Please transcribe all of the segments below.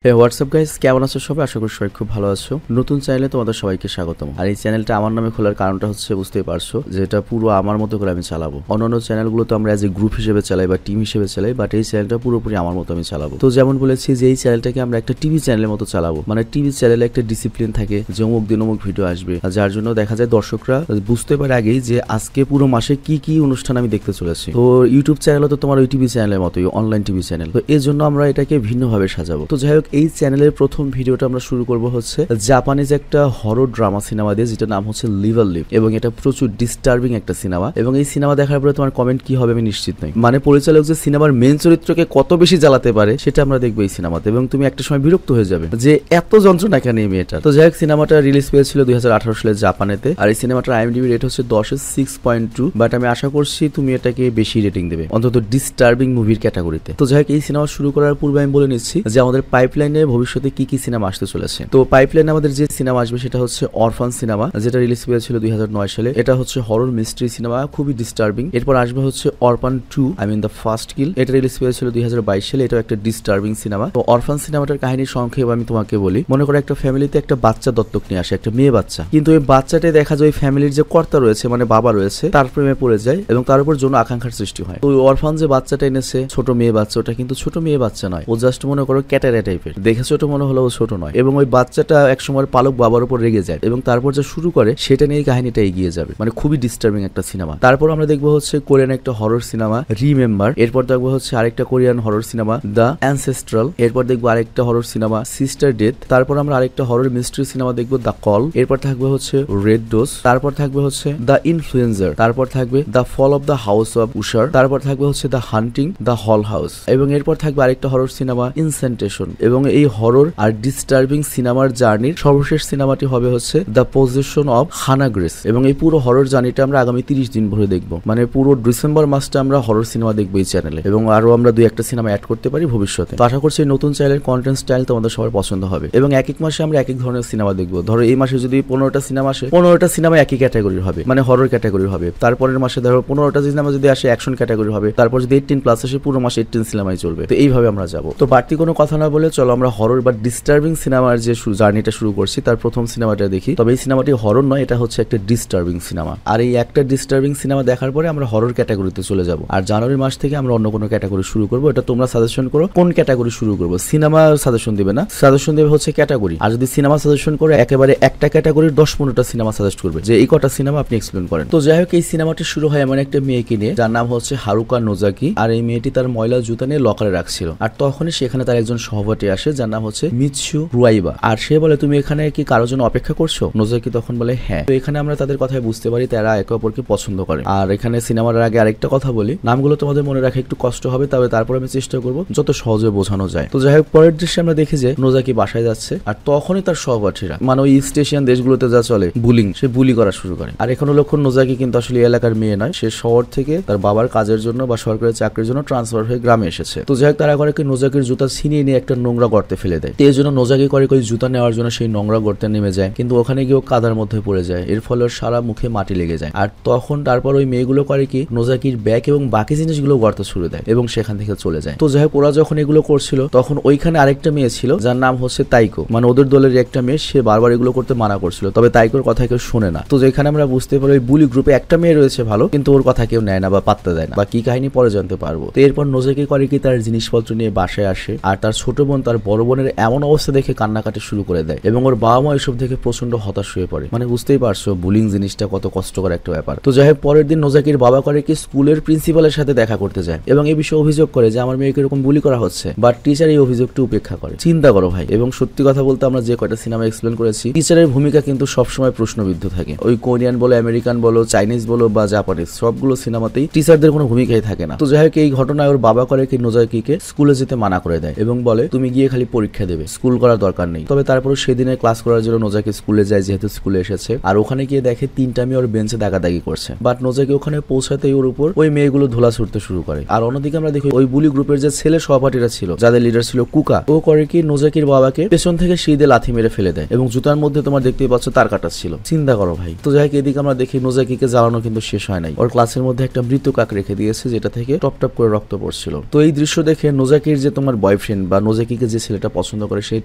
WhatsApp guys, কেমন আছো সবাই? আশা করি সবাই খুব ভালো আছো। নতুন চ্যানেলে তোমাদের সবাইকে স্বাগতম। আর এই চ্যানেলটা আমার নামে খোলার কারণটা হচ্ছে, বুঝতেই পারছো যে এটা পুরো আমার মতো করে আমি চালাবো। অন্যান্য চ্যানেলগুলো তো আমরা এজ এ গ্রুপ হিসেবে চালাই বা টিম হিসেবে চালাই, বাট এই চ্যানেলটা পুরোপুরি আমার মতো আমি চালাবো। তো যেমন বলেছি যে এই চ্যানেলটাকে আমরা একটা টিভি চ্যানেলের মতো চালাবো, মানে টিভি চ্যানেলে একটা ডিসিপ্লিন থাকে যে অমুক দিন অমুক ভিডিও আসবে, আর যার জন্য দেখা যায় দর্শকরা বুঝতে পারে আগেই যে আজকে পুরো মাসে কি কি অনুষ্ঠান আমি দেখতে চলেছি। তো ইউটিউব চ্যানেলও তো তোমার ওই টিভি চ্যানেলের মতোই, অনলাইন টিভি চ্যানেল। তো এই জন্য আমরা এটাকে ভিন্নভাবে সাজাবো। তো যাই হোক, এই চ্যানেলের প্রথম ভিডিওটা আমরা শুরু করব হচ্ছে জাপানিজ একটা হরর ড্রামা সিনেমা দিয়ে, যেটা নাম হচ্ছে লিভ আ লিভ, এবং এটা প্রচুর ডিস্টার্বিং একটা সিনেমা। এবং এই সিনেমা দেখার পরে তোমার কমেন্ট কি হবে আমি নিশ্চিত নই। মানে পরিচালক যে সিনেমার মেন চরিত্রকে কত বেশি জ্বালাতে পারে সেটা আমরা দেখবো এই সিনেমাতে, এবং তুমি একটা সময় বিরক্ত হয়ে যাবে যে এত যন্ত্রণা কেন এই মেয়েটা। তো যাই হোক, সিনেমাটা রিলিজ পেয়েছিল 2018 সালে জাপানেতে, আর এই সিনেমাটার আইএমডিবি রেট হচ্ছে 10-এ 6.2, বাট আমি আশা করছি তুমি এটাকে বেশি রেটিং দেবে, অন্তত ডিস্টার্বিং মুভির ক্যাটাগরিতে। তো যাই হোক, এই সিনেমা শুরু করার পূর্বে আমি বলে নিচ্ছি যে আমাদের পাইপলাইনে ভবিষ্যতে কি কি সিনেমা আসতে চলেছে। তো পাইপলাইনে আমাদের যে সিনেমা আসবে সেটা হচ্ছে অরফান সিনেমা, যেটা রিলিজ পেয়েছিল 2009 সালে। এটা হচ্ছে হরর মিস্ট্রি সিনেমা, খুবই ডিস্টার্বিং। এরপর আসবে হচ্ছে orphan 2, I mean the first kill. এটা রিলিজ পেয়েছিল 2022 সালে। এটাও একটা ডিস্টার্বিং সিনেমা। তো অরফান সিনেমাটার কাহিনীর সংক্ষেপ আমি তোমাকে বলি। মনে করো একটা ফ্যামিলিতে একটা বাচ্চা দত্তক নিয়ে আসে, একটা মেয়ে বাচ্চা, কিন্তু ওই বাচ্চাটাই দেখা যায় ওই ফ্যামিলির যে কর্তা রয়েছে, মানে বাবা রয়েছে, তার প্রেমে পড়ে যায় এবং তার উপর যৌন আকাঙ্ক্ষার সৃষ্টি হয়। তো ওই অরফান যে বাচ্চাটা এনেছে, ছোট মেয়ে বাচ্চা, ওটা কিন্তু ছোট মেয়ে বাচ্চা নয়, ও জাস্ট মনে করো ক্যাটারা টাইপের, দেখে ছোট মনে হলো ও ছোট নয়। এবং ওই বাচ্চাটা একসময় পালক বাবার উপর রেগে যায় এবং তারপর যে শুরু করে সেটা নিয়ে কাহিনীটা এগিয়ে যাবে। মানে খুবই ডিস্টার্বিং একটা সিনেমা। তারপর আমরা দেখবো হচ্ছে কোরিয়ান একটা হরর সিনেমা রিমেম্বার। এরপর দেখবো হচ্ছে আরেকটা Korean horror cinema the ancestral. এরপর দেখবো আরেকটা হরর সিনেমা সিস্টার ডেথ। তারপর আমরা আরেকটা হরর মিস্ট্রি সিনেমা দেখবো দ্য কল। এরপর থাকবে হচ্ছে রেড ডোজ। তারপর থাকবে হচ্ছে দ্য ইনফ্লুয়েন্সার। তারপর থাকবে the fall of the house of Usher. তারপর থাকবে হচ্ছে the haunting the hill house. এবং এরপর থাকবে আরেকটা হরর সিনেমা ইনসেন্টেশন। এবং এই হরর আর ডিস্টার্বিং সিনেমার জার্নির সর্বশেষ সিনেমাটি হবে হচ্ছে দ্য পজিশন অফ হানা গ্রেস। এবং এই পুরো হরর জার্নিটা আমরা আগামী 30 দিন ভরে দেখবো। মানে পুরো ডিসেম্বর মাসটা আমরা হরর সিনেমা দেখবো এই চ্যানেলে, এবং আরো আমরা 2-1টা সিনেমা অ্যাড করতে পারি ভবিষ্যতে। তো আশা করছি নতুন চ্যানেলের কন্টেন্ট স্টাইল তোমাদের সবার পছন্দ হবে, এবং এক এক মাসে আমরা এক এক ধরনের সিনেমা দেখবো। ধরো এই মাসে যদি 15টা সিনেমা আসে, 15টা সিনেমা একই ক্যাটাগরির হবে, মানে হরর ক্যাটাগরির হবে। তারপরের মাসে ধরো 15টা সিনেমা যদি আসে অ্যাকশন ক্যাটাগরি হবে। তারপর যদি 18+ আসে, পুরো মাসে 18 সিনেমাই চলবে। তো এইভাবে আমরা যাবো। তো বাড়তি কোনো কথা না বলে চলো আমরা হরর বা ডিস্টার্বিং সিনেমার যে জার্নিটা শুরু করছি তার প্রথম সিনেমাটা দেখি। তবে এই সিনেমাটি হরর নয়, এটা হচ্ছে একটা ডিস্টার্বিং সিনেমা। আর এই একটা ডিস্টার্বিং সিনেমা দেখার পরে আমরা হরর ক্যাটাগরিতে চলে যাব। আর জানুয়ারি মাস থেকে আমরা অন্য কোনো ক্যাটাগরি শুরু করবো। এটা তোমরা সাজেশন করো কোন ক্যাটাগরি শুরু করবো। সিনেমা সাজেশন দিবে না, সাজেশন দেবে হচ্ছে ক্যাটাগরি। আর যদি সিনেমা সাজেশন করে একেবারে একটা ক্যাটাগরির 10-15টা সিনেমা সাজেস্ট করবে যে এই কটা সিনেমা আপনি এক্সপ্লেন করেন। তো যাই হোক, এই সিনেমাটি শুরু হয় এমন একটা মেয়েকে নিয়ে যার নাম হচ্ছে হারুকা নোজাকি। আর এই মেয়েটি তার ময়লা জুতা নিয়ে লকারে রাখছিল, আর তখনই সেখানে তার একজন সহপাঠী আসে যার নাম হচ্ছে মিৎসু রুয়াইবা। আর সে বলে, তুমি এখানে কি কারোর জন্য অপেক্ষা করছো? নোজাকি তখন বলে হ্যাঁ। তো এখানে আমরা তাদের কথায় বুঝতে পারি তারা একে অপরকে পছন্দ করে। আর এখানে সিনেমার আগে আরেকটা কথা বলি, নামগুলো তোমাদের মনে রাখা একটু কষ্ট হবে, তবে তারপর আমি চেষ্টা করবো যত সহজে বোঝানো যায়। তো যাই হোক, পরের দৃশ্যে আমরা দেখি যে নোজাকি বাসায় যাচ্ছে, আর তখনই তার সহপাঠীরা, মানে ওই ইস্ট এশিয়ান দেশগুলোতে যা চলে বুলিং, সে বুলি করা শুরু করে। আর এখনো লক্ষণ নোজাকি কিন্তু আসলে এলাকার মেয়ে নয়, সে শহর থেকে তার বাবার কাজের জন্য বা সরকারি চাকরির জন্য ট্রান্সফার হয়ে গ্রামে এসেছে। তো যাই হোক, তারা করে কি নোজাকির জুতা ছিনিয়ে নিয়ে একটা নোংরা গর্তে ফেলে দেয়। এই জন্য নোজাকি করে ওই জুতা নেওয়ার জন্য সেই নোংরা গর্তে নেমে যায়, কিন্তু ওখানে গিয়েও কাদার মধ্যে পড়ে যায়। এর ফলে সারা মুখে মাটি লেগে যায়। আর তখন তারপর ওই মেয়েগুলো করে কি নোজাকির ব্যাগ এবং বাকি জিনিসগুলো গর্তে ছুড়ে দেয় এবং সেখান থেকে চলে যায়। তো যাই হোক, ওরা যখন এগুলো করছিল তখন ওইখানে আরেকটা মেয়ে ছিল যার নাম হচ্ছে তাইকো, মানে ওদের দলের একটা মেয়ে। সে বারবার এগুলো করতে মানা করছিল, তবে তাইকোর কথা কেউ শুনে না। তো যেখানে আমরা বুঝতে পারি ওই বুলি গ্রুপে একটা মেয়ে রয়েছে ভালো, কিন্তু ওর কথা কেউ নেয় না বা পাত্তা দেয় না, বা কি কাহিনী পরে জানতে পারবো। তো এরপর নোজাকি করে কি তার জিনিসপত্র নিয়ে বাসায় আসে, আর তার ছোট বোন তার বড় বোনের এমন অবস্থা দেখে কান্নাকাটি শুরু করে দেয়, এবং ওর বাবা মা এসব দেখে প্রচন্ড হতাশ হয়ে পড়ে। মানে বুঝতেই পারছো বুলিং জিনিসটা কত কষ্টকর একটা ব্যাপার। তো যাই হোক, পরের দিন নোজাকির বাবা করে কি স্কুলের প্রিন্সিপালের সাথে দেখা করতে যায় এবং এই বিষয়ে অভিযোগ করে যে আমার মেয়েকে এরকম বুলি করা হচ্ছে, বাট টিচার এই অভিযোগটি উপেক্ষা করে। চিন্তা করো ভাই। এবং সত্যি কথা বলতে আমরা যে কয়টা সিনেমা এক্সপ্লেন করেছি, টিচারের ভূমিকা কিন্তু সবসময় প্রশ্নবিদ্ধ থাকে। ওই কোরিয়ান বলো, আমেরিকান বলো, চাইনিজ বলো বা জাপানিজ, সবগুলো সিনেমাতেই টিচারদের কোনো ভূমিকাই থাকে না। তো যাই হোক, এই ঘটনায় ওর বাবা করে কি নোজাকিকে স্কুলে যেতে মানা করে দেয় এবং বলে তুমি গিয়ে খালি পরীক্ষা দেবে, স্কুল করার দরকার নেই। তবে তারপর সেদিনে ক্লাস করার জন্য নোজাকি স্কুলে যায়, যেহেতু স্কুলে এসেছে। আর ওখানে গিয়ে দেখে 3টা মেয়ে ওর বেঞ্চে দাগাদাগি করছে, বাট নোজাকি ওখানে পৌঁছাতেই ওর উপর ওই মেয়েগুলো ধুলা ছুটতে শুরু করে। আর অন্যদিকে আমরা দেখি ওই বুলি গ্রুপের যে ছেলে সহপাঠীরা ছিল, যাদের লিডার ছিল কুকা, ও করে কি নোজাকির বাবাকে পেছন থেকে সিঁড়ি দিয়ে লাথি মেরে ফেলে দেয়, এবং জুতার মধ্যে তোমার দেখতেই পাচ্ছ তার কাটা ছিল। চিন্তা করো ভাই। তো যাই হোক, এদিকে আমরা দেখি নোজাকিকে জ্বালানো কিন্তু শেষ হয় নাই। ওর ক্লাসের মধ্যে একটা মৃত কাক রেখে দিয়েছে, যেটা থেকে টপ টপ করে রক্ত পড়ছিল। তো এই দৃশ্য দেখে নোজাকির যে তোমার বয়ফ্রেন্ড বা নোজাকিকে যে ছেলেটা পছন্দ করে সেই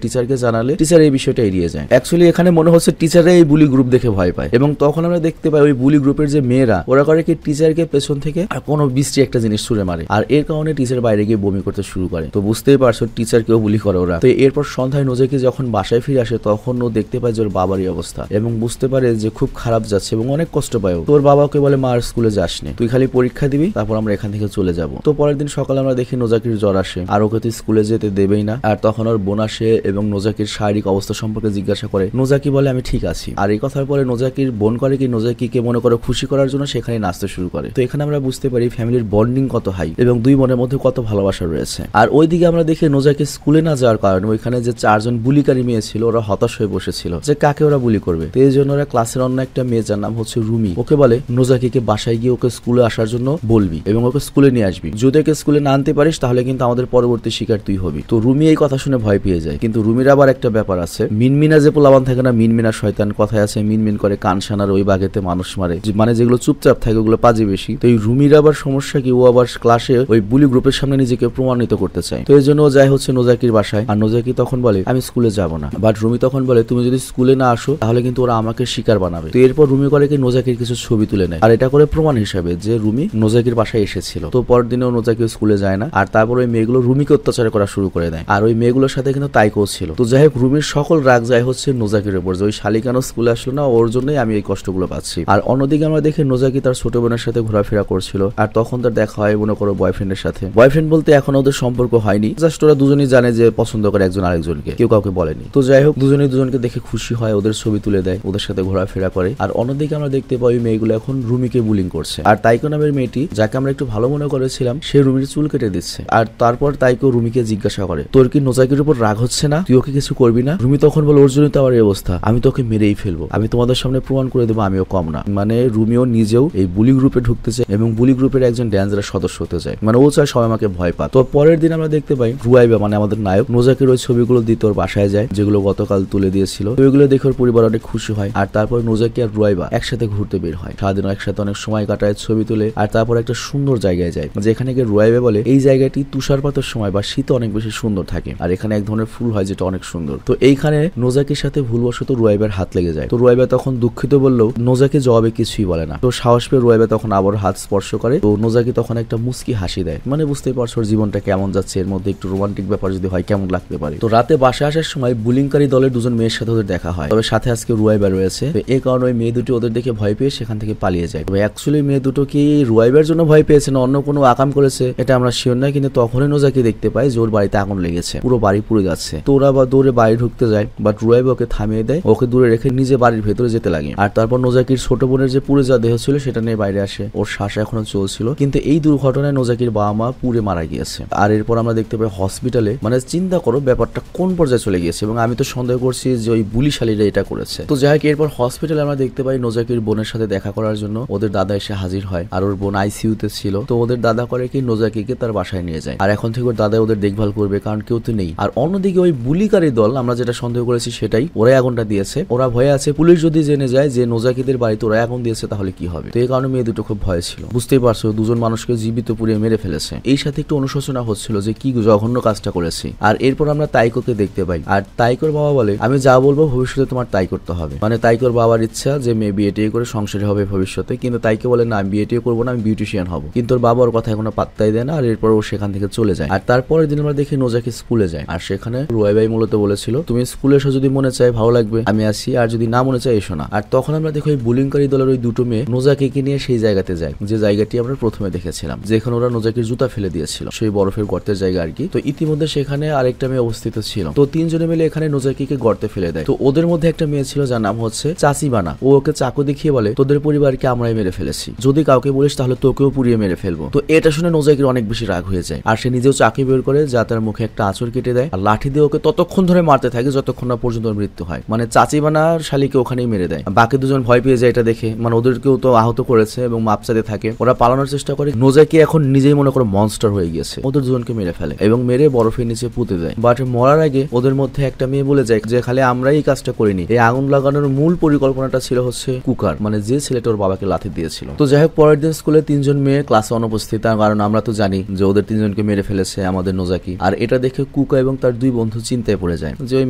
টিচারকে জানালে টিচার এই বিষয়টা এড়িয়ে যায়। অ্যাকচুয়ালি এখানে মনে হচ্ছে টিচাররা এই বুলি গ্রুপ দেখে ভয় পায় এবং তখন আমরা দেখতে পাই ওই বুলি গ্রুপের যে মেয়েরা ওরা করে কি টিচারকে পেছন থেকে কোনো বৃষ্টি একটা জিনিস ছুড়ে মারে আর এর কারণে টিচার বাইরে গিয়ে বমি করতে শুরু করে। তো বুঝতেই পারছো টিচারকেও বুলি করে ওরা। তো এরপর সন্ধ্যায় নোজাকি যখন বাসায় ফিরে আসে তখন ও দেখতে পায় যে ওর বাবারই অবস্থা এবং বুঝতে পারে যে খুব খারাপ যাচ্ছে এবং অনেক কষ্ট পায়। তোর বাবাকে বলে মা আর স্কুলে যাসনি, তুই খালি পরীক্ষা দিবি তারপর আমরা এখান থেকে চলে যাব। তো পরের দিন সকালে আমরা দেখি নোজাকির জ্বর আসে আর ওকে তুই স্কুলে যেতে দেবেই না। আর তখন ওর বোন আসে এবং নোজাকির শারীরিক অবস্থা সম্পর্কে জিজ্ঞাসা করে। নোজাকি বলে আমি ঠিক আছি। আর এই কথার পরে নোজাকির বোন করে কি নোজাকিকে মনে করো খুশি করার জন্য সেখানে নাচতে শুরু করে। তো এখানে আমরা বুঝতে পারি ফ্যামিলির বন্ডিং কত হাই এবং দুই বোনের মধ্যে কত ভালোবাসা রয়েছে। আর ওইদিকে আমরা দেখি নোজাকি স্কুলে না যাওয়ার কারণে ওইখানে যে 4 জন বুলিকারী মেয়ে ছিল ওরা হতাশ হয়ে বসেছিল যে কাকে ওরা বুলি করবে। তো এই জন্য ওরা ক্লাসের অন্য একটা মেয়ে যার নাম হচ্ছে রুমি ওকে বলে নোজাকিকে বাসায় গিয়ে ওকে স্কুলে আসার জন্য বলবি এবং ওকে স্কুলে নিয়ে আসবি। যদি ওকে স্কুলে না আনতে পারিস তাহলে কিন্তু আমাদের পরবর্তী শিকার তুই হবি। তো রুমি এই কথা শুনে ভয় পেয়ে যায়। কিন্তু রুমির আবার একটা ব্যাপার আছে, মিনমিনা যে পোলাবান থাকে না, মিনমিনা শয়তান কথায় আছে মিনমিন করে কান সানার ওই বাগেতে মানুষ মারে, মানে যেগুলো চুপচাপ থাকে ওগুলো পাজি বেশি। তো এই রুমির আবার সমস্যা কি, ও আবার ক্লাসে ওই বুলি গ্রুপের সামনে নিজেকে প্রমাণিত করতে চায়। তো এই জন্য ও যায় হচ্ছে নোজাকির বাসায় আর নোজাকি তখন বলে আমি স্কুলে যাব না। বাট রুমি তখন বলে তুমি যদি স্কুলে না আসো তাহলে কিন্তু ওরা আমাকে শিকার বানাবে। তো এরপর রুমি করে কি নোজাকির কিছু ছবি তুলে নেয় আর এটা করে প্রমাণ হিসাবে যে রুমি নোজাকির বাসায় এসেছিল। তো পরের দিনেও নোজাকি স্কুলে যায় না আর তারপর ওই মেয়েগুলো রুমিকে অত্যাচার করা শুরু করে দেয় আর ওই মেয়েগুলোর সাথে কিন্তু তাইকো ছিল। তো যাই হোক রুমির সকল রাগ যায় হচ্ছে নোজাকির উপর যে ওই শালিকানো স্কুলে আসলো না, ওর জন্যই আমি এই কষ্টগুলো পাচ্ছি। আর অন্যদিকে আমরা দেখি নোজাকি তার ছোট বোনের সাথে ঘোরাফেরা করছিল আর তখন তার দেখা হয় মনে করো বয়ফ্রেন্ডের সাথে। বয়ফ্রেন্ড বলতে এখন ওদের সম্পর্ক হয়নি, জাস্ট ওরা দুজনই জানে যে পছন্দ করে একজন আরেকজনকে, কেউ কাউকে বলেনি। তো যাই হোক দুজনেই দুজনকে দেখে খুশি হয়, ওদের ছবি তুলে দেয়, ওদের সাথে ঘোরাফেরা করে। আর অন্যদিকে আমরা দেখতে পাই মেয়েগুলো এখন রুমিকে বুলিং করছে আর তাইকো নামের মেয়েটি যাকে আমরা একটু ভালো মনে করেছিলাম সে রুমির চুল কেটে দিচ্ছে। আর তারপর তাইকো রুমিকে জিজ্ঞাসা করে তোর কি নোজাকির উপর রাগ হচ্ছে না, তুই ওকে কিছু করবি না? রুমি তখন বলে ওর জন্য তো আমার এই অবস্থা, আমি তোকে মেরেই ফেলবো, আমি তোমাদের সামনে প্রমাণ করে দেবো আমিও কম না। মানে রুমিও নিজেও এই বুলি গ্রুপে ঢুকতেছে এবং বুলি গ্রুপের একজন ড্যান্সারের সদস্য হতে যায়, মানে ও চায় সবাই আমাকে ভয় পা। তো পরের দিন আমরা দেখতে পাই রুয়াইবা মানে আমাদের নায়ক নোজাকির ওই ছবিগুলো দিতে ওর বাসায় যায় যেগুলো গতকাল তুলে দিয়েছিল। ওইগুলো দেখে ওর পরিবার অনেক খুশি হয় আর তারপর নোজাকি আর রুয়াইবা একসাথে ঘুরতে বের হয়, সারাদিন একসাথে অনেক সময় কাটায়, ছবি তুলে আর তারপর একটা সুন্দর জায়গায় যায় যেখানে গিয়ে রুয়াইবা বলে এই জায়গাটি তুষারপাতের সময় বা শীতে অনেক বেশি সুন্দর থাকে আর এখানে এক ধরনের ফুল হয় যেটা অনেক সুন্দর। তো এইখানে নোজাকির সাথে ভুলবশত রুয়াইবার হাত লেগে যায়। তো রুয়াইবা তখন দুঃখিত বললেও নোজাকি জবাবে কিছুই বলে না। তো সাহস পেয়ে রুয়াইবা তখন আবার হাত স্পর্শ করে। তো নোজাকি তখন একটা মুস্কি হাসি দেয়, মানে বুঝতেই পারছো ওর জীবনটা কেমন যাচ্ছে, এর মধ্যে একটু রোমান্টিক ব্যাপার যদি হয় কেমন লাগতে পারে। তো রাতে বাসা আসার সময় বুলিংকারী দলের দুজন মেয়ের সাথে ওদের দেখা হয়, তবে সাথে আজকে রুয়াইবা রয়েছে। তো এই কারণে ওই মেয়ে দুটি ওদের দেখে ভয় পেয়ে সেখান থেকে পালিয়ে যায়। তবে অ্যাকচুয়ালি মেয়ে দুটো কি রুয়াইবার জন্য ভয় পেয়েছে না অন্য কোনো আকাম করেছে এটা আমরা শিওর না, কিন্তু তখনই নোজাকি দেখতে পায় যে ওর বাড়িতে আগুন লেগেছে, পুরো বাড়ি পুড়ে যাচ্ছে। তো ওরা বা দৌড়ে বাড়ি ঢুকতে যায় বাট রুয়াইবা ওকে থামিয়ে দেয়, ওকে দূরে রেখে নিজে বাড়ির ভেতরে যেতে লাগে। আর তারপর নোজাকির ছোট বোনের যে পুড়ে যা দেহ ছিল সেটা নিয়ে বাইরে আসে, ওর শ্বাস এখনো চলছিল, কিন্তু এই দুর্ঘটনায় নোজাকির বাবা মা পুড়ে মারা গিয়েছে। আর এরপর আমরা দেখতে পাই হসপিটালে, মানে চিন্তা করো ব্যাপারটা কোন পর্যায়ে চলে গিয়েছে এবং আমি তো সন্দেহ করছি যে ওই বুলিশালীরা এটা করেছে। তো যাই হোক এরপর হসপিটালে আমরা দেখতে পাই নোজাকির বোনের সাথে দেখা করার জন্য ওদের দাদা এসে হাজির হয় আর ওর বোন আইসিইউতে ছিল। তো ওদের দাদা করে কি নোজাকিকে তার বাসায় নিয়ে যায় আর এখন থেকে ওর দাদা ওদের দেখভাল করবে কারণ কেউ তো নেই। আর অন্যদিকে ওই বুলিকারী দল আমরা যেটা সন্দেহ করেছি সেটাই, ওরাই আগুনটা দিয়েছে, ওরা ভয়ে আছে পুলিশ যদি জেনে যায় যে নোজাকিদের বাড়িতে ওরা আগুন দিয়েছে তাহলে কি হবে। তো এই কারণে মেয়ে দুটো খুব ভয় ছিল, বুঝতেই পারছো দুজন মানুষকে জীবিত পুড়িয়ে মেরে ফেলেছে। এই সাথে একটু অনুশোচনা হচ্ছিল যে কি জঘন্য কাজটা করেছি। আর এরপর আমরা তাইকোকে দেখতে পাই আর তাইকোর বাবা বলে আমি যা বলবো ভবিষ্যতে তোমার তাই করতে হবে, মানে তাইকোর বাবার ইচ্ছা যে মেয়ে বিয়ে করে সংসারে হবে ভবিষ্যতে, কিন্তু তাইকে বলে না আমি বিয়ে করবো না, আমি বিউটিশিয়ান হবো। কিন্তু ওর বাবা ওর কথা এখনো পাত্তাই দেয় না আর এরপর ও সেখান থেকে চলে যায়। আর তারপরের দিন আমরা দেখি নোজাকি স্কুলে যায় আর সেখানে রুয়াইবাই মূলত বলেছিল তুমি স্কুলে এসে যদি মনে চায় ভালো লাগবে আমি আসি, আর যদি না মনে চায় এসো না। আর তখন আমরা দেখি ওই বুলিংকারী দলের ওই দুটো মেয়ে নোজাকিকে নিয়ে সেই জায়গাতে যায় যে জায়গাটি আমরা প্রথমে দেখেছিলাম, যেখানে ওরা নোজাকির জুতা ফেলে দিয়েছিল, সেই বরফের গর্তের জায়গা আর কি। তো ইতিমধ্যে সেখানে আরেকটা মেয়ে অবস্থিত ছিল। তো তিনজনে মিলে এখানে নোজাকিকে গর্তে ফেলে দেয়। তো ওদের মধ্যে একটা মেয়ে ছিল যার নাম হচ্ছে চাচিবানা, ও ওকে চাকু দেখিয়ে বলে তোদের পরিবারকে আমরাই মেরে ফেলেছি, যদি কাউকে বলিস তাহলে তোকেও পুড়িয়ে মেরে ফেলবো। তো এটা শুনে নোজাকির অনেক বেশি রাগ হয়ে যায় আর সে নিজেও চাকু বের করে যা তার মুখে একটা আঁচড় কেটে দেয় আর লাঠি দিয়ে ওকে ততক্ষণ ধরে মারতে থাকে যতক্ষণ না পর্যন্ত মৃত্যু হয়। মানে চাচিবানার শালিকে ওখানেই মেরে দেয়। বাকি দুজন ভয় পেয়ে যায় এটা দেখে, মানে ওদেরকেও তো আহত করেছে এবং মাপচাতে থাকে, ওরা পালানোর চেষ্টা করে। নোজাকি এখন নিজেই মনে করো মনস্টার হয়ে গিয়েছে, ওদের দুজনকে মেরে ফেলে এবং মেরে বরফের নিচে পুঁতে দেয়। বাট মরার আগে ওদের মধ্যে একটা মেয়ে বলে যায় যে খালি আমরাই এই কাজটা করিনি, এই আগুন লাগানোর মূল পরিকল্পনাটা ছিল হচ্ছে কুকার, মানে যে ছেলেটা ওর বাবাকে লাথি দিয়েছিল। তো যাই হোক পরের দিন স্কুলে তিনজন মেয়ে ক্লাসে অনুপস্থিত, তার কারণ আমরা তো জানি যে ওদের তিনজনকে মেরে ফেলেছে আমাদের নোজাকি। আর এটা দেখে কুকা এবং তার দুই বন্ধু চিন্তায় পড়ে যায় যে ওই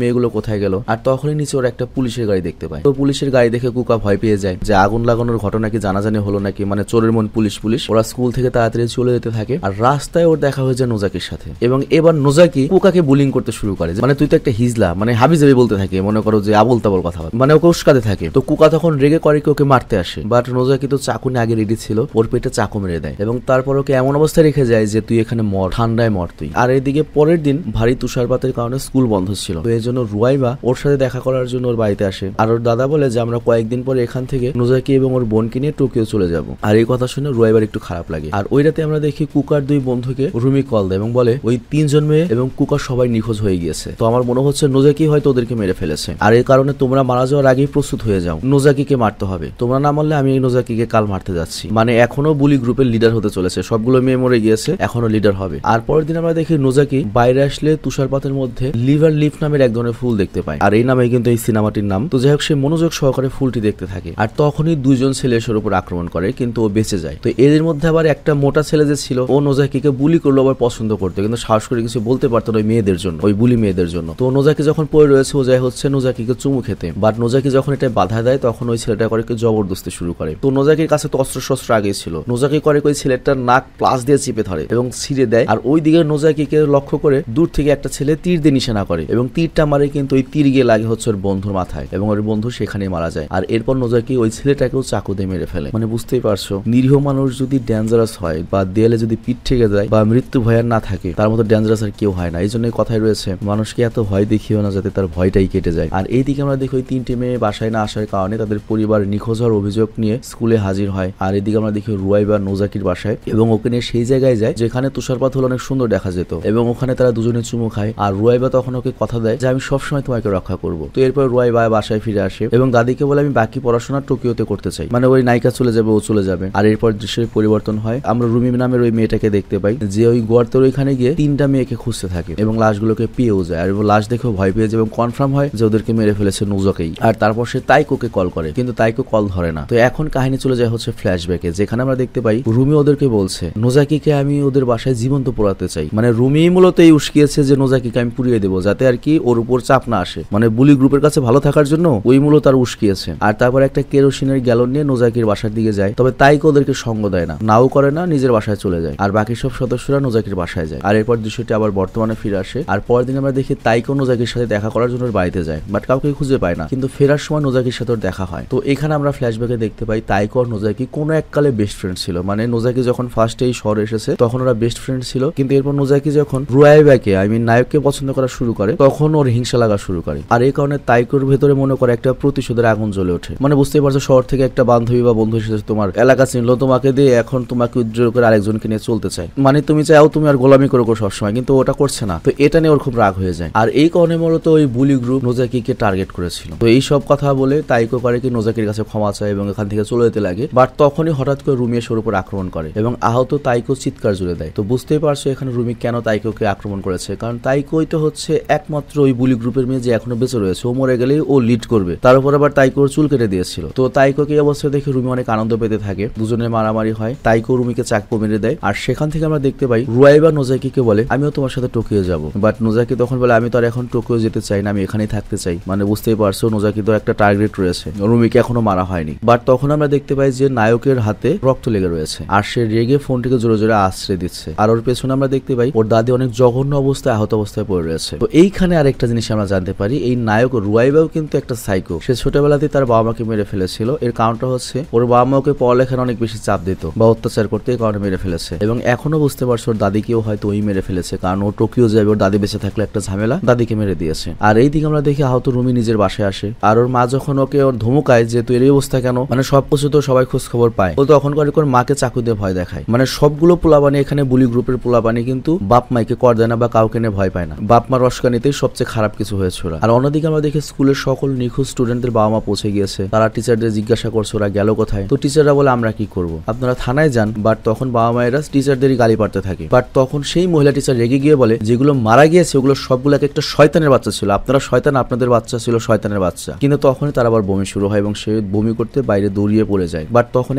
মেয়েগুলো কোথায় গেল। আর তখনই নিচে ওরা একটা পুলিশের গাড়ি দেখতে পায়। তো পুলিশের গাড়ি দেখে কুকা ভয় পেয়ে যায় যে আগুন লাগানোর ঘটনা কি জানাজানি হলো নাকি, মানে চোরের মন পুলিশ পুলিশ। ওরা স্কুল থেকে তাড়াতাড়ি চলে যেতে থাকে আর রাস্তায় ওর দেখা হয়ে যায় নোজাকির সাথে। এবং এবার নোজাকি কুকাকে বুলিং করতে শুরু করে, মানে তুই তো একটা হিজলা, মানে হাবিজাবি বলতে থাকে, মনে করো যে আবল তাবল কথা, মানে ওকে উস্কাতে থাকে। তো কুকা তখন রেগে করে ওকে মারতে আসে, বাট নোজাকি তো চাকু নিয়ে আগে রেডি ছিল, ওর পেটে চাকু মেরে দেয় এবং তারপর ওকে এমন অবস্থায় রেখে যায় যে তুই এখানে মর, ঠান্ডায় মর তুই। আর এদিকে পরের দিন ভারী তুষারপাতের কারণে স্কুল বন্ধ ছিল, তো এই জন্য রুয়াইবা ওর সাথে দেখা করার জন্য ওর বাড়িতে আসে। আর ওর দাদা বলে যে আমরা কয়েকদিন পরে এখান থেকে নোজাকি এবং ওর বোনকে নিয়ে টোকিও চলে যাব। আর এই কথা শুনে রুয়াইবার একটু খারাপ লাগে। আর ওই রাতে আমরা দেখি কুকার দুই বন্ধুকে রুমি কল দেয় এবং বলে ওই 3 জন মেয়ে এবং কুকার সবাই নিখোঁজ হয়ে গিয়েছে। তো আমার মনে হচ্ছে নোজাকি হয়তো ওদেরকে মেরে ফেলেছে, আর এই কারণে তোমরা মারা যাওয়ার আগেই প্রস্তুত হয়ে যাও, নোজাকিকে মারতে হবে। তোমরা না মারলে আমি এই নোজাকিকে কাল মারতে যাচ্ছি। মানে এখনো বুলি গ্রুপের লিডার হতে চলেছে, সবগুলো মেয়ে মরে গিয়েছে, এখনো লিডার হবে। আর পরের দিন আমরা দেখি নোজাকি বাইরে আসলে তুষারপাতের মধ্যে লিভার লিফ নামের এক ধরনের ফুল দেখতে পায়, আর এই নামে কিন্তু এই সিনেমাটির নাম। তো যাই হোক সে মনোযোগ সহকারে ফুলটি দেখতে থাকে, আর তখনই 2 জন ছেলে এসের উপর আক্রমণ করে, কিন্তু ও বেঁচে যায়। তো এদের মধ্যে আবার একটা মোটা ছেলে যে ছিল, ও নোজাকিকে বুলি করলো, আবার পছন্দ করতো, কিন্তু সাহস করে কিছু বলতে পারতো না ওই মেয়েদের জন্য, ওই বুলি মেয়েদের জন্য। তো নোজাকি যখন পড়ে রয়েছে, ও যায় হচ্ছে নোজাকিকে চুমু খেতে, বাট নোজাকি যখন এটা বাধা দেয় তখন ওই ছেলেটা করে জবরদস্তি শুরু করে। তো নোজাকির কাছে তো অস্ত্র শস্ত্র আগেই ছিল, নোজাকি করে ওই ছেলেটার নাক প্লাস দিয়ে চিপে ধরে এবং ছিঁড়ে দেয়। আর ওই দিকে নোজাকিকে লক্ষ্য করে দূর থেকে একটা ছেলে তীর দিয়ে নিশানা করে এবং তীরটা মারে, কিন্তু ওই তীর গিয়ে লাগে হচ্ছে ওর বন্ধুর মাথায় এবং ওর বন্ধু সেখানেই মারা যায়। আর এরপর নোজাকি ওই ছেলেটাকেও চাকু দিয়ে মেরে ফেলে। মানে বুঝতেই পারছো, নিরীহ মানুষ যদি ডেঞ্জারাস হয় বা দেয়ালে যদি পিঠ ঠেকে যায় বা মৃত্যু ভয়ার না থাকে, তার মতো ডেঞ্জারাস আর কেউ হয় না। এই জন্যই কথাই রয়েছে, মানুষকে এত ভয় দেখিও না যাতে তার ভয়টাই কেটে যায়। আর এইদিকে আমরা দেখি ওই 3টি মেয়ে বাসায় না আসার কারণে তাদের পরিবার নিখোঁজ হওয়ার অভিযোগ নিয়ে স্কুলে হাজির হয়। আর এদিকে আমরা দেখি রুয়াইবা নোজাকির বাসায় এবং ওকে নিয়ে সেই জায়গায় যায় যেখানে তুষারপাত হলো অনেক সুন্দর দেখা যেত, এবং ওখানে তারা দুজনে চুমু খায়। আর রুয়াইবা তখন ওকে কথা দেয় যে আমি সবসময় তোমাকে রক্ষা করবো। তো এরপর রুয়াইবা বাসায় ফিরে আসে এবং দাদিকে বলে আমি বাকি পড়াশোনা টোকিওতে করতে চাই, মানে ওই নায়িকা চলে যাবে, ও চলে যাবে। আর এরপর দৃশ্যের পরিবর্তন হয়, আমরা রুমি নামের ওই মেয়েটাকে দেখতে পাই যে ওই গর্তের ওইখানে গিয়ে 3টা মেয়েকে খুঁজতে থাকে এবং লাশগুলোকে পেয়েও যায়। আর লাশ দেখেও ভয় পেয়ে যায় এবং কনফার্ম হয় যে ওদেরকে মেরে ফেলেছে নোজাকি। আর তারপর সে তাইকোকে কল করে, কিন্তু তাইকো কল ধরে না। তো এখন কাহিনী চলে যায় হচ্ছে ফ্ল্যাশব্যাকে, যেখানে আমরা দেখতে পাই রুমি ওদেরকে বলছে নোজাকিকে আমি ওদের বাসায় জীবন্ত পোড়াতে চাই। মানে রুমি মূলত এই উস্কিয়েছে যে নোজাকিকে আমি পুড়িয়ে দেবো যাতে আর কি ওর উপর চাপ না আসে, মানে বুলি গ্রুপের কাছে ভালো থাকার জন্য ওই মূলত আর উস্কিয়েছে। আর তারপর একটা কেরোসিনের গ্যালন নিয়ে নোজাকির বাসার দিকে যায়, তবে তাইকো ওদেরকে সঙ্গ দেয় না, নাও করে না, নিজের বাসায় চলে যায়। আর বাকি সব সদস্যরা নোজাকির বাসায় যায়। আর এরপর দৃশ্যটি আবার বর্তমানে ফিরে আসে। আর পরের দিন আমরা দেখি তাইকো নোজাকির সাথে দেখা করার জন্য বাড়িতে যায়, বাট কাউকে খুঁজে পায় না, কিন্তু ফেরার সময় নোজাকির সাথে দেখা হয়। তো এখানে আমরা ফ্ল্যাশব্যাকে দেখতে পাই তাইকো আর নোজাকি কোনো এককালে বেস্ট ফ্রেন্ড ছিল। মানে নোজাকি যখন ফার্স্টে এই শহরে এসেছে তখন ওরা বেস্ট ফ্রেন্ড ছিল, কিন্তু এরপর নোজাকি যখন রুয়াইবাকে নায়ককে পছন্দ করা শুরু করে তখন ওর হিংসা লাগা শুরু করে। আর এই কারণে তাইকোর ভেতরে মনে করে একটা প্রতিশোধের আগুন জ্বলে ওঠে। মানে বুঝতেই পারছো, শহর থেকে একটা বান্ধবী বা বন্ধু এসেছে, তোমার এলাকা চিনলো, তোমাকে দিয়ে এখন তোমাকে উজ্জ্বল করে আরেকজনকে নিয়ে চলতে চায়, মানে তুমি চাও তুমি আর গোলামি করো সবসময়, কিন্তু ওটা করছে না। তো এটা নিয়ে ওর খুব রাগ হয়ে যায়। আর এই কারণে মূলত ওই বুলি গ্রুপ নোজাকিকে টার্গেট করেছিল। তো এই সব কথা বলে তাইকো করে কি নোজাকির কাছে ক্ষমা চায় এবং এখান থেকে চলে যেতে লাগে, বাট তখনই হঠাৎ করে রুমি এসে ওর উপর আক্রমণ করে এবং আহত তাইকো চিৎকার জুড়ে দেয়। তো বুঝতেই পারছো এখানে রুমি কেন তাইকোকে আক্রমণ করেছে, কারণ তাইকোই তো হচ্ছে একমাত্র ওই বুলি গ্রুপের মেয়ে যে এখনো বেঁচে রয়েছে, ও মরে গেলেই ও লিড করবে। তার উপর আবার তাইকোর চুল কেটে দিয়েছিল। তো তাইকোকে এই অবস্থায় দেখে রুমি অনেক আনন্দ পেতে থাকে, দুজনের মারামারি হয়, তাইকো রুমিকে চাকু মেরে দেয়। আর সেখান থেকে আমরা দেখতে পাই রুয়াইবা নোজাকিকে বলে আমিও তোমার সাথে টোকিও যাব, বাট নোজাকি তখন বলে আমি তো আর এখন টোকিও যেতে চাই না, আমি এখানেই থাকতে চাই। মানে বুঝতেই পারছো নোজাকি তো একটা টার্গেট রয়েছে, রুমিকে এখনো মারা হয়নি। বাট তখন আমরা দেখতে পাই যে নায়কের হাতে রক্ত লেগে রয়েছে আর সে রেগে ফোনটিকে জোরে জোরে আশ্রয় দিচ্ছে। আর ওর পেছনে আমরা দেখতে পাই ওর দাদি অনেক জঘন্য অবস্থায় আহত অবস্থায় পড়ে রয়েছে। তো এইখানে আরেকটা জিনিস আমরা জানতে পারি, এই নায়ক রুয়াইবাও কিন্তু একটা সাইকো। সে ছোটবেলাতেই তার বাবা মাকে মেরে ফেলেছিল। এর কারণটা হচ্ছে ওর বাবা মা ওকে পড়ালেখার অনেক বেশি চাপ দিত বা অত্যাচার করতে, এই কারণে মেরে ফেলেছে। এবং এখনো বুঝতে পারছো ওর দাদিকেও হয়তো ওই মেরে ফেলেছে, কারণ ও টোকিও যাবে, ওর দাদি বেঁচে থাকলে একটা ঝামেলা, দাদিকে মেরে দিয়েছে। আর এই দিকে আমরা দেখি আহত রুমি নিজের বাসায় আসে, আর ওর মা যখন ওকে ওর ধমকায় যে তুই এই অবস্থা কেন, মানে সবকিছু তো সবাই খোঁজ খবর পায়, ও তখন করে মাকে চাকু দিয়ে ভয় দেখায়। মানে সবগুলো পোলাপানি এখানে বুলি গ্রুপের পোলাপানি কিন্তু বাপ মাইকে কর দেয় না বা কাউকে নিয়ে ভয় পায় না, বাপ মার রসকানিতেই সবচেয়ে খারাপ কিছু হয়েছে ওরা। আর অন্যদিকে আমরা দেখি স্কুলের সকল নিখোঁজ স্টুডেন্টদের বাবা মা পৌঁছে গিয়েছে, তারা টিচারদের জিজ্ঞাসা করছে ওরা গেল কোথায়। তো টিচাররা বলে আমরা কি করব, আপনারা থানায় যান। বাট তখন বাবা মায়েরা টিচারদেরই গালি পাড়তে থাকে। বাট তখন সেই মহিলা টিচার রেগে গিয়ে বলে যেগুলো মারা গিয়েছে ওগুলো সবগুলো একটা শয়তানের বাচ্চা ছিল, আপনারা শয়তান, আপনাদের বাচ্চা ছিল শয়তানের বাচ্চা। কিন্তু তখনই তার আবার বমি শুরু হয় এবং সে বমি করতে বাইরে দৌড়িয়ে পড়ে যায়। বাট তখন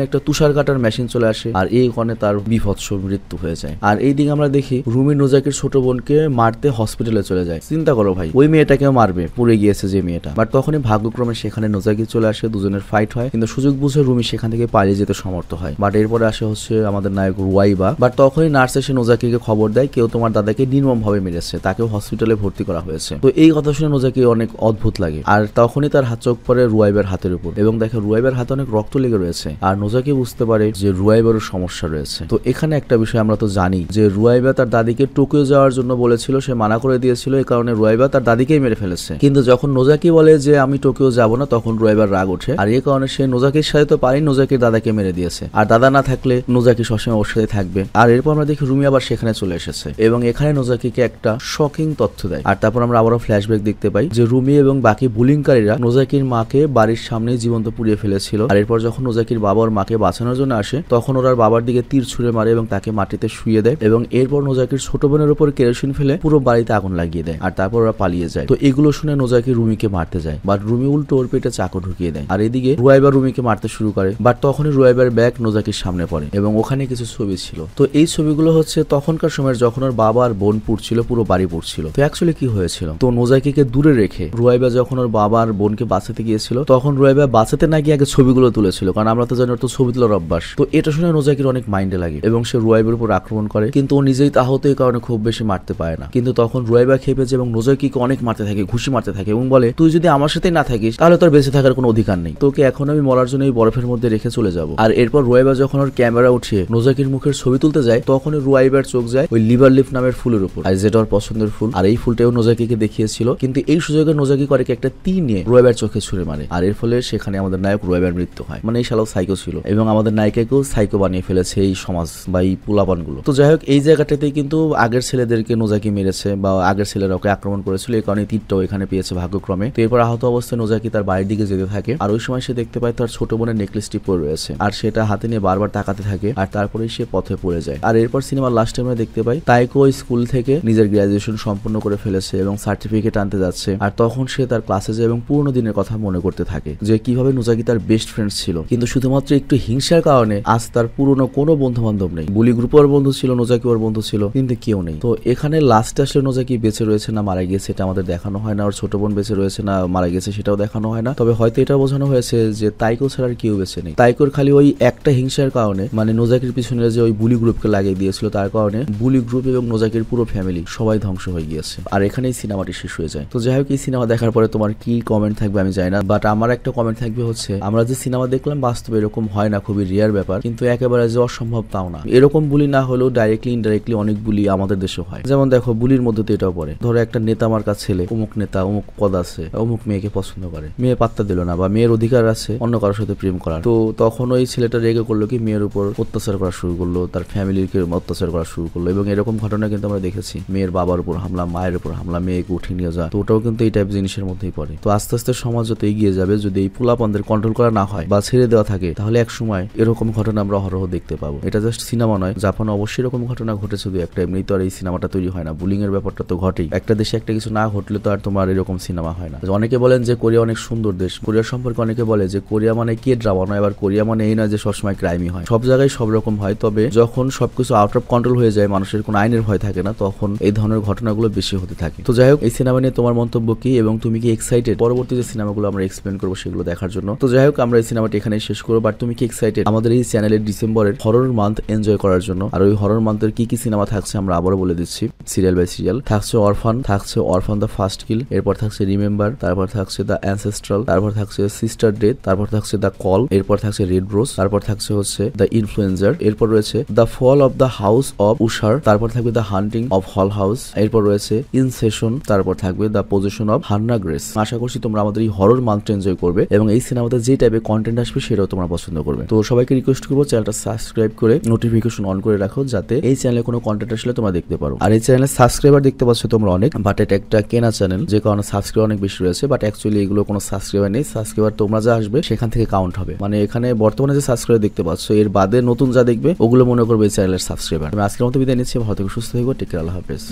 একটা তুষার কাটার মেশিন চলে আসে আর এই কারণে তার বিভৎস মৃত্যু হয়ে যায়। আর এই দিকে আমরা দেখি রুমি নোজাকির ছোট বোনকে রুমিকে মারতে হসপিটালে চলে যায়। চিন্তা করো ভাই, ওই মেয়েটাকেও মারবে, পুড়ে গিয়েছে যে মেয়েটা। বাট তখনই ভাগ্যক্রমে সেখানে নোজাকি চলে আসে, দুজনের ফাইট হয়, কিন্তু সুযোগ বুঝে রুমি সেখান থেকে পালিয়ে যেতে সমর্থ হয়। বাট এরপরে আসে হচ্ছে আমাদের নায়ক রুয়াইবা। বাট তখনই নার্স এসে নোজাকিকে খবর দেয় কেউ তোমার দাদাকে নির্মম ভাবে মেরেছে, তাকেও হসপিটালে ভর্তি করা হয়েছে। তো এই কথা শুনে নোজাকি অনেক অদ্ভুত লাগে, আর তখনই তার হাত চোখ পড়ে রুয়াইবার হাতের উপর এবং দেখে রুয়াইবার হাতে অনেক রক্ত লেগে রয়েছে। আর নোজাকি বুঝতে পারে যে রুয়াইবারও সমস্যা রয়েছে। তো এখানে একটা বিষয় আমরা তো জানি যে রুয়াইবা তার দাদিকে টোকিও যাওয়ার জন্য বলেছিল, সে মানা করে দিয়েছিল, এই কারণে রুয়াইবা তার দাদিকেই মেরে ফেলেছে। কিন্তু যখন নোজাকি বলে যে আমি টোকিও যাব না, তখন রুয়াইবার রাগ ওঠে, আর এই কারণে সে নোজাকির সাথে তো পারেই নোজাকির দাদাকে মেরে দিয়েছে। আর দাদা না থাকলে নোজাকি সবসময় ওর সাথে থাকবে। আর এরপর আমরা দেখি রুমি আবার সেখানে চলে এসেছে এবং এখানে নোজাকিকে একটা শকিং তথ্য দেয়। আর তারপর আমরা আবারও ফ্ল্যাশব্যাক দেখতে পাই যে রুমি এবং বাকি বুলিংকারীরা নোজাকির মাকে বাড়ির সামনে জীবন্ত পুড়িয়ে ফেলেছিল। আর এরপর যখন নোজাকির বাবা ওর মাকে বাঁচানোর জন্য আসে, তখন ওরা বাবার দিকে তীর ছুঁড়ে মারে এবং তাকে মাটিতে শুয়ে দেয় এবং এরপর নোজাকির ছোট বোনের উপর কেরোসিন ফেলে পুরো বাড়িতে আগুন লাগিয়ে দেয়। আর তারপর ওরা পালিয়ে যায়। তো এগুলো শুনে নোজাকি রুমিকে মারতে যায়, বাট রুমি উল্টো ওর পেটে চাকু ঢুকিয়ে দেয়। আর এদিকে রুয়াইবা রুমিকে মারতে শুরু করে, বাট তখনই রুয়াইবার ব্যাগ নোজাকির সামনে পড়ে এবং ওখানে কিছু ছবি ছিল। তো এই ছবিগুলো হচ্ছে তখনকার সময় যখন ওর বাবা আর বোন পুড়ছিল, পুরো বাড়ি পুড়ছিল। তো অ্যাকচুয়ালি কি হয়েছিল, তো নোজাকিকে দূরে রেখে রুয়াইবা যখন ওর বাবা আর বোনকে বাঁচাতে গিয়েছিল, তখন রুয়াইবা বাঁচাতে না গিয়ে আগে ছবিগুলো তুলেছিল, কারণ আমরা তো জানি ওর তো ছবি তোলার অভ্যাস। তো এটা শুনে নোজাকির অনেক মাইন্ডে লাগে এবং সে রুয়াইবার উপর আক্রমণ করে, কিন্তু ও নিজেই তাহত এই কারণে খুব বেশি মারতে পারে না। কিন্তু তখন রুয়াইবা খেপে যায় এবং নোজাকিকে অনেক মারতে থাকে, ঘুষি মারতে থাকে এবং বলে তুই যদি আমার সাথে না থাকিস তাহলে তোর বেঁচে থাকার কোনো অধিকার নেই, তোকে এখন আমি মরার জন্য এই বরফের মধ্যে রেখে চলে যাব। আর এরপর রুয়াইবা যখন ওর ক্যামেরা উঠিয়ে নোজাকির মুখের ছবি তুলতে যায়, তখন রুয়াইবার চোখ যায় ওই লিভার লিফ নামের ফুলের উপর, আর যেটা ওর পছন্দের ফুল। আর এই ফুলটাও নোজাকিকে দেখিয়েছিল, কিন্তু এই সুযোগে নোজাকি করে একটা তীর নিয়ে রুয়াইবার চোখে ছুঁড়ে মারে। আর এর ফলে সেখানে আমাদের নায়ক রুয়াইবার মৃত্যু হয়। মানে এই শালাও সাইকো ছিল এবং আমাদের নায়িকাকেও সাইকো বানিয়ে ফেলেছে এই সমাজ বা এই পোলাপানগুলো। তো যাই হোক, এই জায়গাটাতেই কিন্তু আগের ছেলেদেরকে নোজাকি মেরেছে বা আগের ছেলেরা ওকে আক্রমণ করেছিল, এই কারণে তীরটাও এখানে পেয়েছে ভাগ্যক্রমে। তো এরপর আহত অবস্থায় নোজাকি তার বাড়ির দিকে যেতে থাকে, আর ওই সময় সে দেখতে পায় তার ছোট বোনের নেকলেসটি পড়ে রয়েছে, আর সেটা হাতে নিয়ে বারবার তাকাতে থাকে, আর তারপরেই সে পথে পড়ে যায়। আর এরপর সিনেমার লাস্টে আমরা দেখতে পাই তাইকো স্কুল থেকে নিজের গ্রাজুয়েশন সম্পূর্ণ করে ফেলেছে এবং সার্টিফিকেট আনতে যাচ্ছে। আর তখন সে তার ক্লাসে যায় এবং পুরোনো দিনের কথা মনে করতে থাকে যে কিভাবে নোজাকি তার বেস্ট ফ্রেন্ডস ছিল, কিন্তু শুধুমাত্র একটু হিংসার কারণে আজ তার পুরনো কোনো বন্ধু বান্ধব নেই। বুলি গ্রুপ ওর বন্ধু ছিল, নোজাকি ওর বন্ধু ছিল, কিন্তু কেউ নেই। তো এখানে লাস্টে আসলে নোজাকি বেঁচে রয়েছে না মারা গিয়েছে এটা আমাদের দেখানো হয় না, ওর ছোট বোন বেঁচে রয়েছে না মারা গেছে সেটাও দেখানো হয় না। তবে হয়তো এটা বোঝানো হয়েছে যে তাইকো ছাড়া আর কেউ বেঁচে নেই। তাইকোর খালি ওই একটা হিংসার কারণে, মানে নোজাকির পিছনে যে ওই বুলি গ্রুপকে লাগিয়ে দিয়েছিল, তার কারণে বুলি গ্রুপ এবং নোজাকির পুরো ফ্যামিলি সবাই ধ্বংস হয়ে গিয়েছে। আর এখানেই সিনেমাটি শেষ হয়ে যায়। তো যাই হোক, এই সিনেমা দেখার পরে তোমার কি কমেন্ট থাকবে আমি জানি না, বাট আমার একটা কমেন্ট থাকবে হচ্ছে আমরা যে সিনেমা দেখলাম বাস্তবে এরকম হয় না, খুবই রিয়ার ব্যাপার, কিন্তু একেবারে যে অসম্ভব তাও না। এরকম বুলি না হলেও ডাইরেক্টলি ইনডাইরেক্টলি অনেক বুলি আমাদের দেশে হয়। যেমন দেখো, বুলির মধ্যে তো এটাও পড়ে, ধরো একটা নেতা মার্কা ছেলে, অমুক নেতা অমুক পদ আছে, অমুক মেয়েকে পছন্দ করে, মেয়ে পাত্তা দিল না বা মেয়ের অধিকার আছে অন্য কারোর সাথে প্রেম করার। তো তখন ওই ছেলেটা রেগে করলো কি মেয়ের উপর অত্যাচার করা শুরু করলো, তার ফ্যামিলিকে অত্যাচার করা শুরু করলো, এবং এরকম ঘটনা কিন্তু আমরা দেখেছি। মেয়ের বাবার উপর হামলা, মায়ের উপর হামলা, মেয়েকে উঠিয়ে নিয়ে যাওয়া, তো ওটাও কিন্তু এই টাইপ জিনিসের মধ্যেই পড়ে। তো আস্তে আস্তে সমাজ যত এগিয়ে যাবে, যদি এই পোলাপানদের কন্ট্রোল করা না হয় বা ছেড়ে দেওয়া থাকে, তাহলে এক সময় এরকম ঘটনা আমরা অহরহ দেখতে পাবো। এটা জাস্ট সিনেমা নয়, জাপানে অবশ্যই এরকম ঘটনা ঘটেছে দু একটা, এমনি তো আর এই সিনেমাটা তৈরি হয় না। বুলিং এর ব্যাপারটা তো ঘটেই, একটা দেশে একটা কিছু না ঘটলে তো আর তোমার এরকম সিনেমা হয় না। অনেকে বলেন যে কোরিয়া অনেক সুন্দর দেশ, কোরিয়া সম্পর্কে অনেকে বলে যে কোরিয়া মানে কি ড্রামা নয়, এবার কোরিয়া মানে এই নয় যে সবসময় ক্রাইমই হয়, সব জায়গায় সব রকম হয়। তবে যখন সবকিছু আউট অফ কন্ট্রোল হয়ে যায়, মানুষের কোনো আইনের ভয় থাকে না, তখন এই ধরনের ঘটনাগুলো বেশি হতে থাকে। তো যাই হোক, এই সিনেমা নিয়ে তোমার মন্তব্য কি এবং তুমি কি এক্সাইটেড পরবর্তী যে সিনেমাগুলো আমরা এক্সপ্লেন করবো সেগুলো দেখার জন্য? তো যাই হোক, আমরা এই সিনেমাটি এখানে শেষ করবো, বাট তুমি কি এক্সাইটেড আমাদের এই চ্যানেলের ডিসেম্বরের হরর মান্থ এনজয় করার জন্য? আর ওই হরর মান্থের কি কি সিনেমা থাকছে আমরা আবারও বলে দিচ্ছি, সিরিয়াল বাই সিরিয়াল। থাকছে অরফান, থাকছে অরফান দ্য ফার্স্ট কিল, এরপর থাকছে রিমেম্বার, তারপর থাকছে দ্য অ্যানসেস্ট্রাল, তারপর থাকছে সিস্টার ডেথ, তারপর থাকছে দ্য কল, এরপর থাকছে রেড রোজ, তারপর থাকছে হচ্ছে দ্য ইনফ্লুয়েন্সার, এরপর রয়েছে the fall of the house of Usher, তারপর থাকবে the haunting of hill house, এরপর রয়েছে ইনসেশন, তারপর থাকবে the position of Hannah Grace. আশা করছি তোমরা আমাদের এই হরর মান্থটা এনজয় করবে এবং এই সিনেমাতে যে টাইপের কন্টেন্ট আসবে সেটাও তোমরা পছন্দ করবে। তো সবাইকে রিকোয়েস্ট করবো চ্যানেলটা সাবস্ক্রাইব করে নোটিফিকেশন অন করে রাখো, যাতে এই চ্যানেলে কোনো কন্টেন্ট আসলে তোমরা দেখতে পারো। আর এই চ্যানেলে সাবস্ক্রাইবার দেখতে পাচ্ছ তোমরা অনেক, বাট এটা একটা কেনা চ্যানেল, যে কারণে সাবস্ক্রাইবার অনেক বেশি রয়েছে, বাট অ্যাকচুয়ালি এগুলো কোনো সাবস্ক্রাইবার নেই। সাবস্ক্রাইবার তোমরা যা আসবে সেখান থেকে কাউন্ট হবে, মানে এখানে বর্তমানে যে সাবস্ক্রাইবার দেখতে পাচ্ছ এর বাদে নতুন যা দেখবে ওগুলো মনে করবে এই চ্যানেলের সাবস্ক্রাইবার। আমি আজকের মতো বিদায় নিচ্ছি, ভালো থেকো, সুস্থ থেকো, টেক কেয়ার, আল্লাহ হাফেজ।